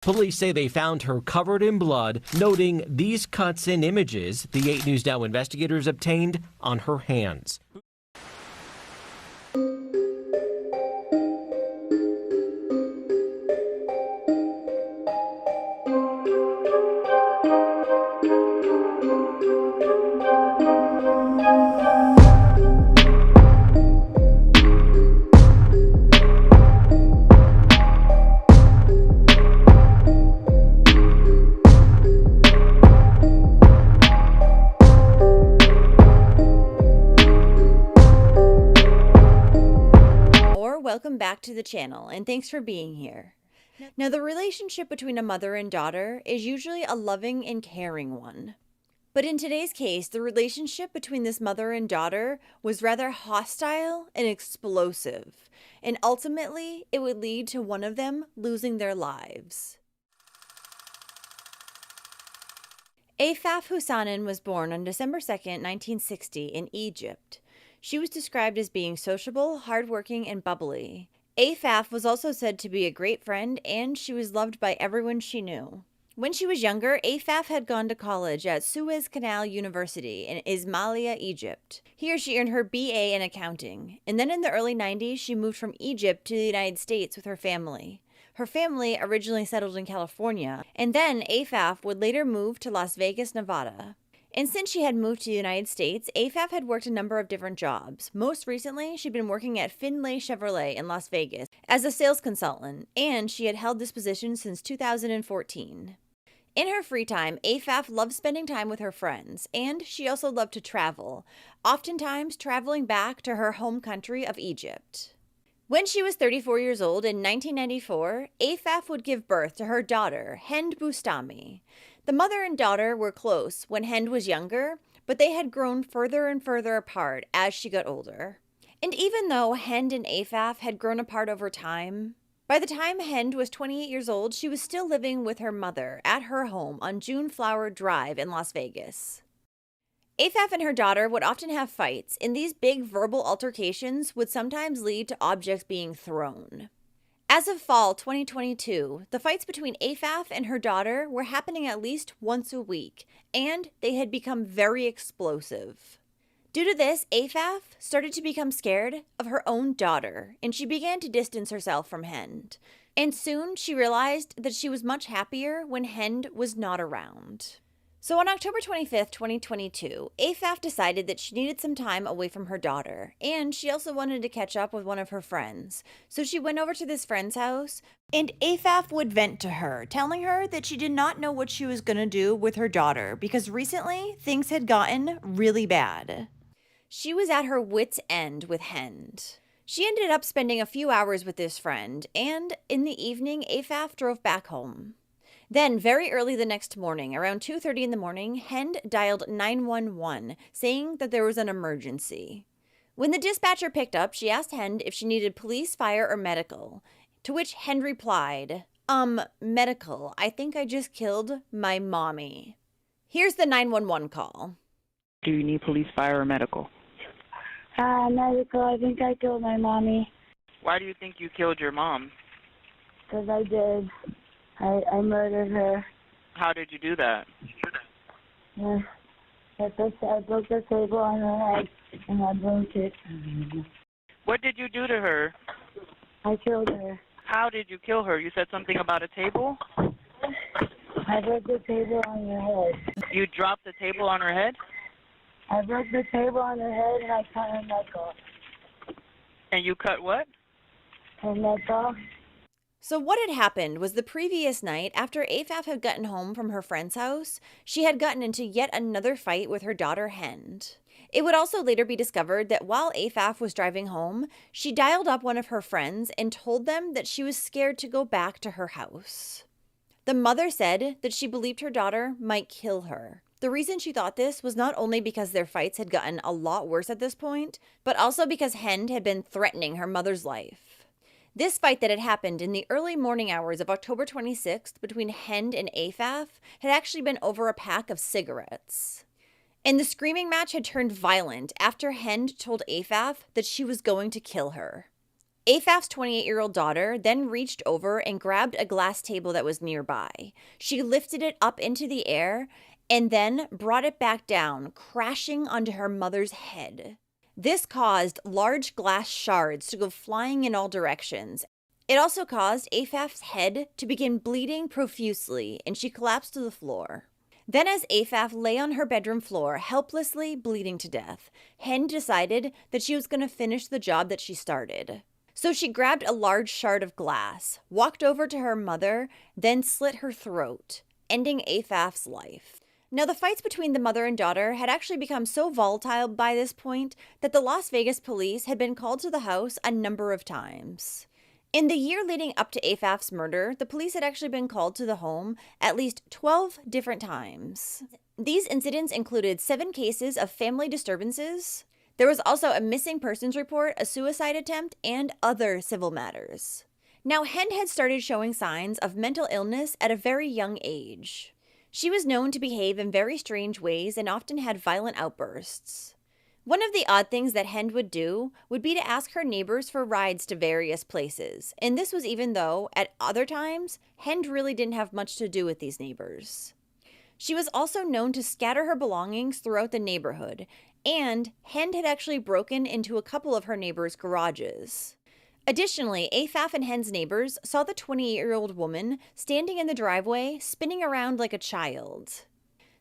Police say they found her covered in blood, noting these cuts and images the 8 News Now investigators obtained on her hands. Welcome back to the channel, and thanks for being here. Now, the relationship between a mother and daughter is usually a loving and caring one. But in today's case, the relationship between this mother and daughter was rather hostile and explosive, and ultimately, it would lead to one of them losing their lives. Afaf Hussanen was born on December 2nd, 1960 in Egypt. She was described as being sociable, hardworking, and bubbly. Afaf was also said to be a great friend, and she was loved by everyone she knew. When she was younger, Afaf had gone to college at Suez Canal University in Ismailia, Egypt. Here she earned her BA in accounting, and then in the early 90s, she moved from Egypt to the United States with her family. Her family originally settled in California, and then Afaf would later move to Las Vegas, Nevada. And since she had moved to the United States, Afaf had worked a number of different jobs. Most recently, she'd been working at Findlay Chevrolet in Las Vegas as a sales consultant, and she had held this position since 2014. In her free time, Afaf loved spending time with her friends, and she also loved to travel, oftentimes traveling back to her home country of Egypt. When she was 34 years old in 1994, Afaf would give birth to her daughter, Hend. The mother and daughter were close when Hend was younger, but they had grown further and further apart as she got older. And even though Hend and Afaf had grown apart over time, by the time Hend was 28 years old, she was still living with her mother at her home on June Flower Drive in Las Vegas. Afaf and her daughter would often have fights, and these big verbal altercations would sometimes lead to objects being thrown. As of fall 2022, the fights between Afaf and her daughter were happening at least once a week, and they had become very explosive. Due to this, Afaf started to become scared of her own daughter, and she began to distance herself from Hend. And soon she realized that she was much happier when Hend was not around. So on October 25th, 2022, Afaf decided that she needed some time away from her daughter, and she also wanted to catch up with one of her friends. So she went over to this friend's house, and Afaf would vent to her, telling her that she did not know what she was going to do with her daughter because recently things had gotten really bad. She was at her wit's end with Hend. She ended up spending a few hours with this friend, and in the evening, Afaf drove back home. Then, very early the next morning, around 2:30 in the morning, Hend dialed 911, saying that there was an emergency. When the dispatcher picked up, she asked Hend if she needed police, fire, or medical, to which Hend replied, medical. I think I just killed my mommy. Here's the 911 call. Do you need police, fire, or medical? Medical. I think I killed my mommy. Why do you think you killed your mom? Because I did. I murdered her. How did you do that? Yeah. I broke the table on her head and I broke it. What did you do to her? I killed her. How did you kill her? You said something about a table? I broke the table on her head. You dropped the table on her head? I broke the table on her head and I cut her neck off. And you cut what? Her neck off. So what had happened was the previous night, after Afaf had gotten home from her friend's house, she had gotten into yet another fight with her daughter Hend. It would also later be discovered that while Afaf was driving home, she dialed up one of her friends and told them that she was scared to go back to her house. The mother said that she believed her daughter might kill her. The reason she thought this was not only because their fights had gotten a lot worse at this point, but also because Hend had been threatening her mother's life. This fight that had happened in the early morning hours of October 26th between Hend and Afaf had actually been over a pack of cigarettes. And the screaming match had turned violent after Hend told Afaf that she was going to kill her. Afaf's 28-year-old daughter then reached over and grabbed a glass table that was nearby. She lifted it up into the air and then brought it back down, crashing onto her mother's head. This caused large glass shards to go flying in all directions. It also caused Afaf's head to begin bleeding profusely, and she collapsed to the floor. Then, as Afaf lay on her bedroom floor, helplessly bleeding to death, Hend decided that she was going to finish the job that she started. So she grabbed a large shard of glass, walked over to her mother, then slit her throat, ending Afaf's life. Now, the fights between the mother and daughter had actually become so volatile by this point that the Las Vegas police had been called to the house a number of times. In the year leading up to Afaf's murder, the police had actually been called to the home at least 12 different times. These incidents included 7 cases of family disturbances. There was also a missing persons report, a suicide attempt, and other civil matters. Now, Hend had started showing signs of mental illness at a very young age. She was known to behave in very strange ways and often had violent outbursts. One of the odd things that Hend would do would be to ask her neighbors for rides to various places, and this was even though, at other times, Hend really didn't have much to do with these neighbors. She was also known to scatter her belongings throughout the neighborhood, and Hend had actually broken into a couple of her neighbors' garages. Additionally, Afaf and Hend's neighbors saw the 28-year-old woman standing in the driveway, spinning around like a child.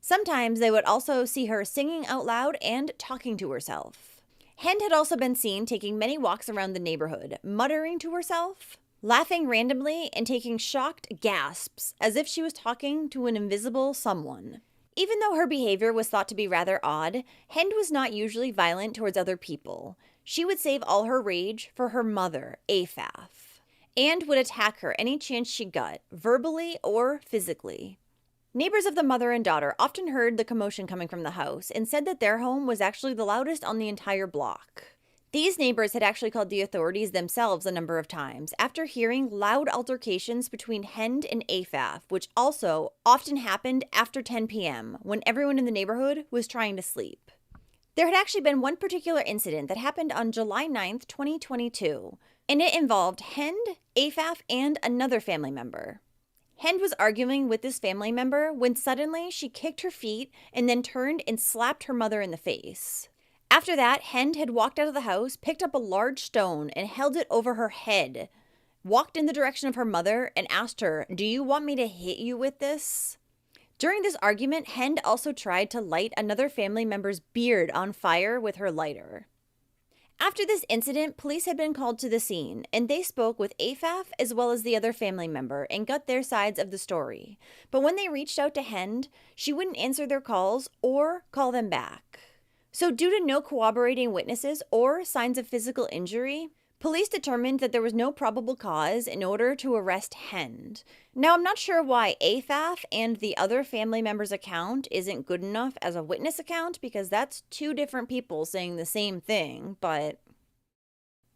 Sometimes they would also see her singing out loud and talking to herself. Hend had also been seen taking many walks around the neighborhood, muttering to herself, laughing randomly, and taking shocked gasps as if she was talking to an invisible someone. Even though her behavior was thought to be rather odd, Hend was not usually violent towards other people. She would save all her rage for her mother, Afaf, and would attack her any chance she got, verbally or physically. Neighbors of the mother and daughter often heard the commotion coming from the house and said that their home was actually the loudest on the entire block. These neighbors had actually called the authorities themselves a number of times after hearing loud altercations between Hend and Afaf, which also often happened after 10 p.m. when everyone in the neighborhood was trying to sleep. There had actually been one particular incident that happened on July 9th, 2022, and it involved Hend, Afaf, and another family member. Hend was arguing with this family member when suddenly she kicked her feet and then turned and slapped her mother in the face. After that, Hend had walked out of the house, picked up a large stone, and held it over her head, walked in the direction of her mother, and asked her, "Do you want me to hit you with this?" During this argument, Hend also tried to light another family member's beard on fire with her lighter. After this incident, police had been called to the scene, and they spoke with Afaf as well as the other family member and got their sides of the story. But when they reached out to Hend, she wouldn't answer their calls or call them back. So due to no corroborating witnesses or signs of physical injury, police determined that there was no probable cause in order to arrest Hend. Now, I'm not sure why Afaf and the other family member's account isn't good enough as a witness account, because that's 2 different people saying the same thing, but...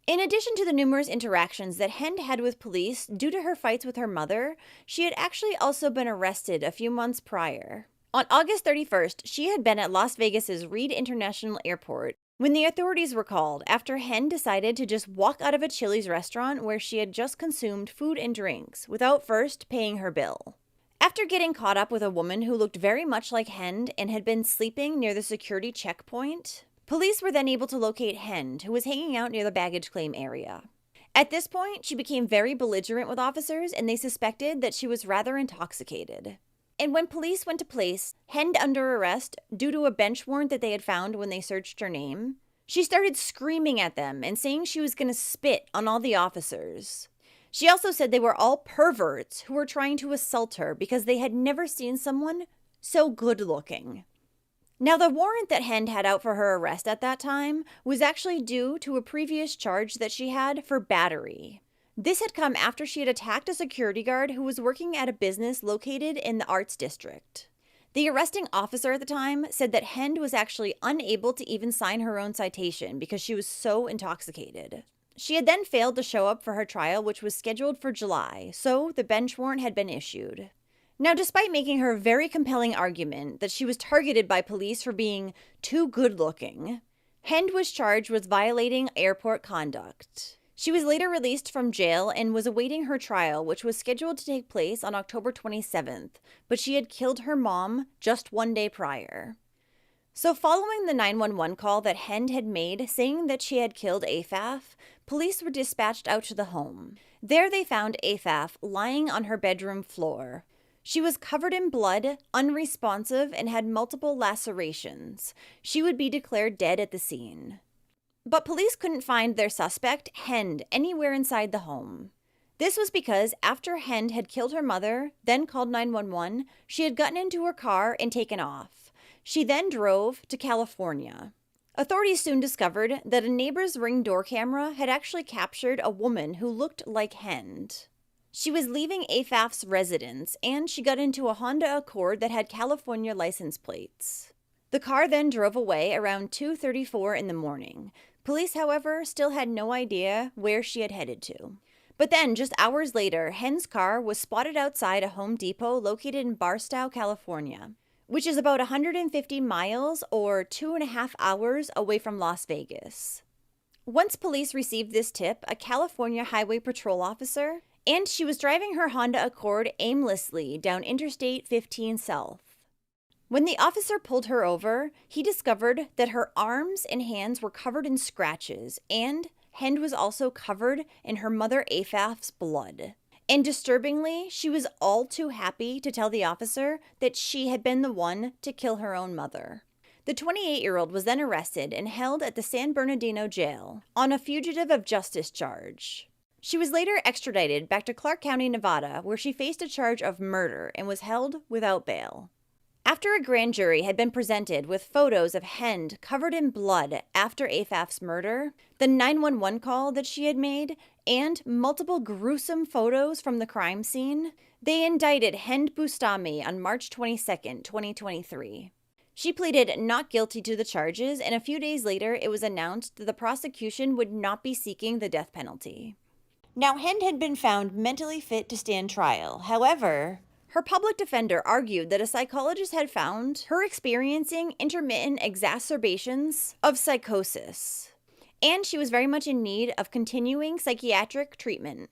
In addition to the numerous interactions that Hend had with police due to her fights with her mother, she had actually also been arrested a few months prior. On August 31st, she had been at Las Vegas's Reed International Airport when the authorities were called after Hend decided to just walk out of a Chili's restaurant where she had just consumed food and drinks without first paying her bill. After getting caught up with a woman who looked very much like Hend and had been sleeping near the security checkpoint, police were then able to locate Hend, who was hanging out near the baggage claim area. At this point, she became very belligerent with officers, and they suspected that she was rather intoxicated. And when police went to place Hend under arrest due to a bench warrant that they had found when they searched her name, she started screaming at them and saying she was going to spit on all the officers. She also said they were all perverts who were trying to assault her because they had never seen someone so good looking. Now, the warrant that Hend had out for her arrest at that time was actually due to a previous charge that she had for battery. This had come after she had attacked a security guard who was working at a business located in the Arts District. The arresting officer at the time said that Hend was actually unable to even sign her own citation because she was so intoxicated. She had then failed to show up for her trial, which was scheduled for July, so the bench warrant had been issued. Now, despite making her very compelling argument that she was targeted by police for being too good-looking, Hend was charged with violating airport conduct. She was later released from jail and was awaiting her trial, which was scheduled to take place on October 27th, but she had killed her mom just 1 day prior. So following the 911 call that Hend had made saying that she had killed Afaf, police were dispatched out to the home. There they found Afaf lying on her bedroom floor. She was covered in blood, unresponsive, and had multiple lacerations. She would be declared dead at the scene. But police couldn't find their suspect, Hend, anywhere inside the home. This was because after Hend had killed her mother, then called 911, she had gotten into her car and taken off. She then drove to California. Authorities soon discovered that a neighbor's Ring door camera had actually captured a woman who looked like Hend. She was leaving Afaf's residence, and she got into a Honda Accord that had California license plates. The car then drove away around 2:34 in the morning. Police, however, still had no idea where she had headed to. But then, just hours later, Hend's car was spotted outside a Home Depot located in Barstow, California, which is about 150 miles or 2.5 hours away from Las Vegas. Once police received this tip, a California Highway Patrol officer, and she was driving her Honda Accord aimlessly down Interstate 15 South. When the officer pulled her over, he discovered that her arms and hands were covered in scratches, and Hend was also covered in her mother Afaf's blood. And disturbingly, she was all too happy to tell the officer that she had been the one to kill her own mother. The 28-year-old was then arrested and held at the San Bernardino jail on a fugitive of justice charge. She was later extradited back to Clark County, Nevada, where she faced a charge of murder and was held without bail. After a grand jury had been presented with photos of Hend covered in blood after Afaf's murder, the 911 call that she had made, and multiple gruesome photos from the crime scene, they indicted Hend Bustami on March 22, 2023. She pleaded not guilty to the charges, and a few days later it was announced that the prosecution would not be seeking the death penalty. Now, Hend had been found mentally fit to stand trial. However, her public defender argued that a psychologist had found her experiencing intermittent exacerbations of psychosis, and she was very much in need of continuing psychiatric treatment.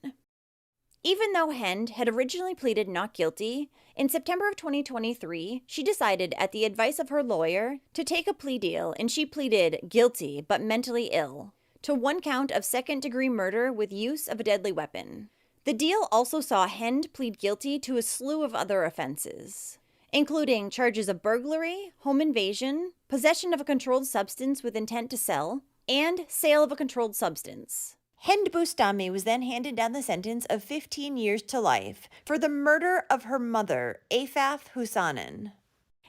Even though Hend had originally pleaded not guilty, in September of 2023, she decided, at the advice of her lawyer, to take a plea deal, and she pleaded guilty but mentally ill to 1 count of second-degree murder with use of a deadly weapon. The deal also saw Hend plead guilty to a slew of other offenses, including charges of burglary, home invasion, possession of a controlled substance with intent to sell, and sale of a controlled substance. Hend Bustami was then handed down the sentence of 15 years to life for the murder of her mother, Afaf Hussanen.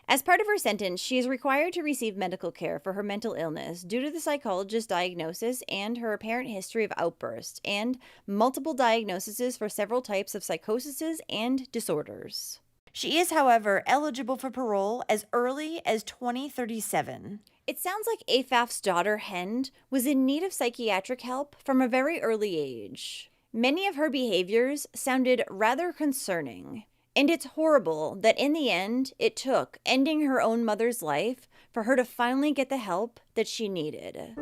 As part of her sentence, she is required to receive medical care for her mental illness due to the psychologist's diagnosis and her apparent history of outbursts and multiple diagnoses for several types of psychoses and disorders. She is, however, eligible for parole as early as 2037. It sounds like Afaf's daughter, Hend, was in need of psychiatric help from a very early age. Many of her behaviors sounded rather concerning. And it's horrible that in the end, it took ending her own mother's life for her to finally get the help that she needed.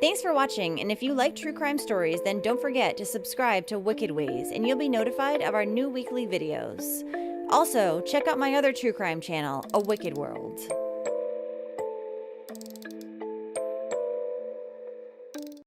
Thanks for watching, and if you like true crime stories, then don't forget to subscribe to Wicked Ways, and you'll be notified of our new weekly videos. Also, check out my other true crime channel, A Wicked World.